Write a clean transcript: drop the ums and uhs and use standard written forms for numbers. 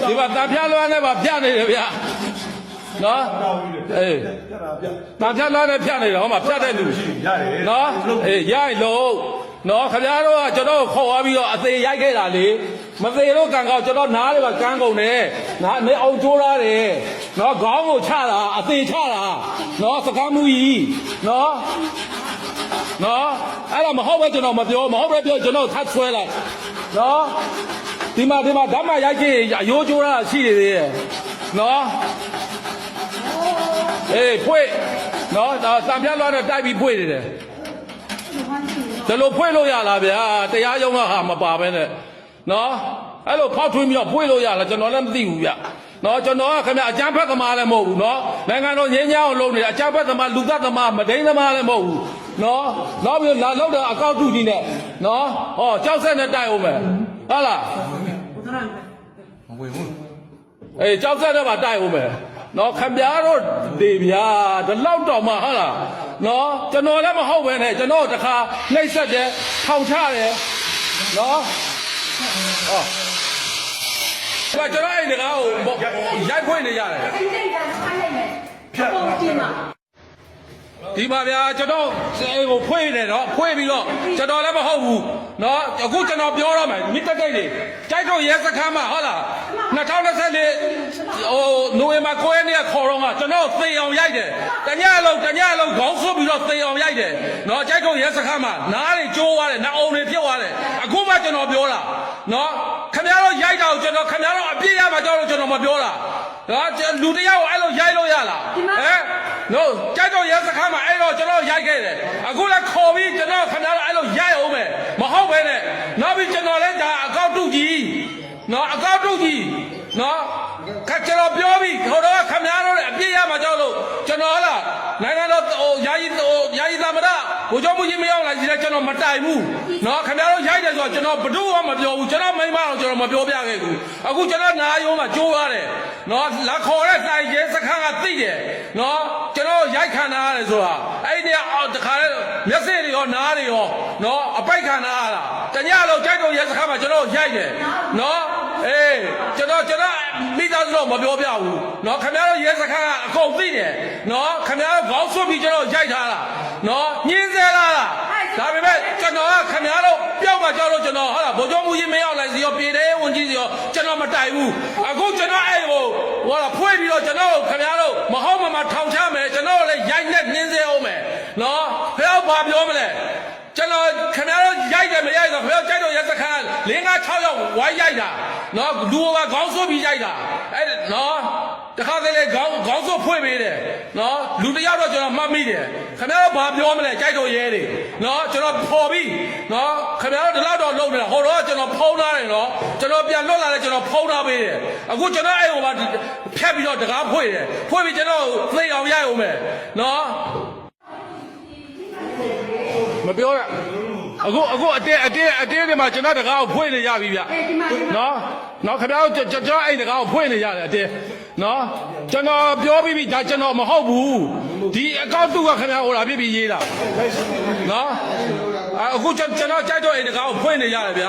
ဒီမှာတန်ဖြားလွှမ်းနဲ့ပါပြနေတယ်ဗျာနော်အေးတန်ဖြားလွှမ်းနဲ့ပြနေတယ်ဟောမှာပြတဲ့လူနော်အေးရိုက်လို့နော်ခင်ဗျားတို့ကကျွန်တော်ခေါ်သွားပြီးတော့အသေးရိုက်ခဲ့တာလေမသေးလို့ကံကောက်ကျွန်တော်နားလေးပါကန်းကုန်တယ်နားနေအောင်ကျိုးထားတယ်နော်ခေါင်းကိုချတာအသေးချတာနော်စကားမှုကြီးနော်အဲ့ဒါမဟုတ်ပဲကျွန်တော်မပြောမဟုတ်ပဲပြောကျွန်တော်ထပ်ဆွဲလိုက်နော်ဒီမှာဓမ္မရိုက်ကြည့်အယိုးကျိုးတာရှိနေသေးရဲ့နော်အေးဖွေ့နော်တန်ပြလွှားနဲ့တိုက်ပြီးဖွေ့နေတယ်ဒါလို့ဖွေ့လို့ရလားဗျာတရားရုံးကဟာမပါပဲနဲ့နော်အဲ့လိုဖောက်ထွင်းပြီးတော့ဖွေ့လို့ရလားကျွန်တော်လည်းမသိဘူးဗျနော်ကျွန်တော်ကခင်ဗျအကြမ်းဖက်သမားလည်းမဟုတ်ဘူးနော်နိုင်ငံတော်ငြိမ်းချမ်းအောင်လုပ်နေတယ်အကြမ်းဖက်သမားလူသက်သမားမဒိန်းသမားလည်းမဟုတ်ဘူးနော်နောက်ပြီးလာလောက်တာအကောက်တူကြီးနဲ့နော်ဟောကြောက်ဆက်နဲ့တိုက်အောင်မယ်ဟုတ်လားမဝင်ဘူးအေးကြောက်ဆက်နဲ့ပါတိုက်အောင်မယ်နော်ခင်ဗျားတို့ဒီဗျာဒီလောက်တော့မှဟုတ်လားနော်ကျွန်တော်လည်းမဟုတ်ပဲနဲ့ကျွန်တော်တခါနှိပ်ဆက်တယ်ထောင်ချတယ်နော်ဟောဘာကျွန်တော်အဲ့ဒီကောင်ရိုက်ခွင့်နေရတယ်ဖြတ်ဒီမှာဗျာကျွန်တော်အိမ်ကိုဖွေးတယ်နော်ဖွေးပြီးတော့ကျွန်တော်လည်းမဟုတ်ဘူးနော်အခုကျွန်တော်ပြောတော့မယ်မိတက်တိတ်တွေကြိုက်တော့ရဲစခန်းမှာဟုတ်လား2024နိုဝင်ဘာ9ရက်နေ့ခေါ်တော့ကကျွန်တော်သေအောင်ရိုက်တယ်တညအလုံးခေါင်းဆွပြီးတော့သေအောင်ရိုက်တယ်နော်ကြိုက်တော့ရဲစခန်းမှာနားတွေကျိုးသွားတယ်နှာအုံတွေဖြုတ်သွားတယ်အခုမှကျွန်တော်ပြောတာနော်ခင်ဗျားတို့ရိုက်တာကိုကျွန်တော်ခင်ဗျားတို့အပြည့်ရမှာကြောက်လို့ကျွန်တော်မပြောတာနော်လူတယောက်ကိုအဲ့လိုရိုက်လို့ရလားဟမ်နော်ကြိုက်တော့ရဲစခန်းမှာအဲ့တော့ကျွန်တော်ရိုက်ခဲ့တယ်အခုလည်းခေါ်ပြီးကျွန်တော်ခင်ဗျားတို့အဲ့လိုရိုက်အောင်မယ်မဟုတ်ပဲနဲ့နောက်ပြီးကျွန်တော်လည်းဒါအကောက်တုကြီးနော်အကောက်တုကြီးနော်ကျွန်တော်ပြောပြီးဟိုတော့ခင်ဗျားတို့အပြည့်ရမှာကြောက်လို့ကျွန်တော်ဟလားနိုင်ငံတော်ယာယီသမ္မတဘိုးချုပ်မှုကြီးမရောက်လာကြီးလည်းကျွန်တော်မတိုင်ဘူးနော်ခင်ဗျားတို့ရိုက်တယ်ဆိုတော့ကျွန်တော်ဘယ်သူမှမပြောဘူးကျွန်တော်မိမတော့ကျွန်တော်မပြောပြခဲ့ဘူးအခုကျွန်တော်နာယုံမှာကြိုးရတယ်နော်လာခေါ်တဲ့တိုင်ရဲစခန်းကသိတယ်နော်ကျွန်တော်ရိုက်ခံထားရတယ်ဆိုတာအဲ့ဒီတခါလဲမျက်စိတွေရောနားတွေရောနော်အပိုက်ခံထားရတာတညလုံးကြိုက်တော့ရဲစခန်းမှာကျွန်တော်ရိုက်တယ်နော်အေးကျွန်တော်မိသားစုတော့မပြောပြဘူးနော်ခင်ဗျားတို့ရဲစခန်းကအကုန်သိတယ်နော်ခင်ဗျားတို့ခေါင်းဆွတ်ပြီးကျွန်တော်ရိုက်ထားတာနော်ညင်းစေလားဒါပေမဲ့ကျွန်တော်ကခင်ဗျားတို့ပြောက်မှကြောက်လို့ကျွန်တော်ဟုတ်လားဗိုလ်ချုပ်မှုကြီးမရောက်လိုက်စီရောပြည်သေးဝန်ကြီးစီရောကျွန်တော်မတိုင်ဘူးအခုကျွန်တော်အဲ့ဟိုဟာဖွေးပြီးတော့ကျွန်တော်ခင်ဗျားတို့မဟုတ်မှထောင်ချမယ်ကျွန်တော်လည်းရိုက်နဲ့ညင်းစေအောင်မယ်နော်ဖះဘာပြောမလဲကျွန်တော်ခင်ဗျားတို့ရိုက်တယ်မရိုက်တော့ဖះကြိုက်တော့ရစခန်း5-6ယောက်ဝိုင်းရိုက်တာနော်လူကခေါင်းဆွပြီးရိုက်တာအဲ့နော်တခါတလေခေါင်းဆွဖွင့်ပေးတယ်နော်လူတယောက်တော့ကျွန်တော်မှတ်မိတယ်ခင်ဗျားတို့ဘာပြောမလဲကြိုက်တော့ရဲတယ်နော်ကျွန်တော်ဖော်ပြီးနော်ခင်ဗျားတို့ဒီလောက်တော့လုံနေတာဟိုတော့ကျွန်တော်ဖုံးထားတယ်နော်ကျွန်တော်ပြန်လွတ်လာတယ်ကျွန်တော်ဖုံးထားပေးတယ်အခုကျွန်တော်အဲ့ဟိုမှာဖြတ်ပြီးတော့တကားဖွင့်တယ်ဖွင့်ပြီးကျွန်တော်သိအောင်ရိုက်အောင်မယ်နော်မပြောရအခုအတင်းတွေမှာကျွန်တော်တကားကိုဖွင့်နေရပြီဗျနော်ခင်ဗျားတို့ကျွန်တော်အဲ့တကားကိုဖွင့်နေရတယ်အတင်းနော်ကျွန်တော်ပြောပြီးပြီဒါကျွန်တော်မဟုတ်ဘူးဒီအကောက်တူကခင်ဗျားဟိုလာပြပြီးရေးတာနော်အခုကျွန်တော်ကြိုက်တော့အဲ့တကားကိုဖွင့်နေရတယ်ဗျာ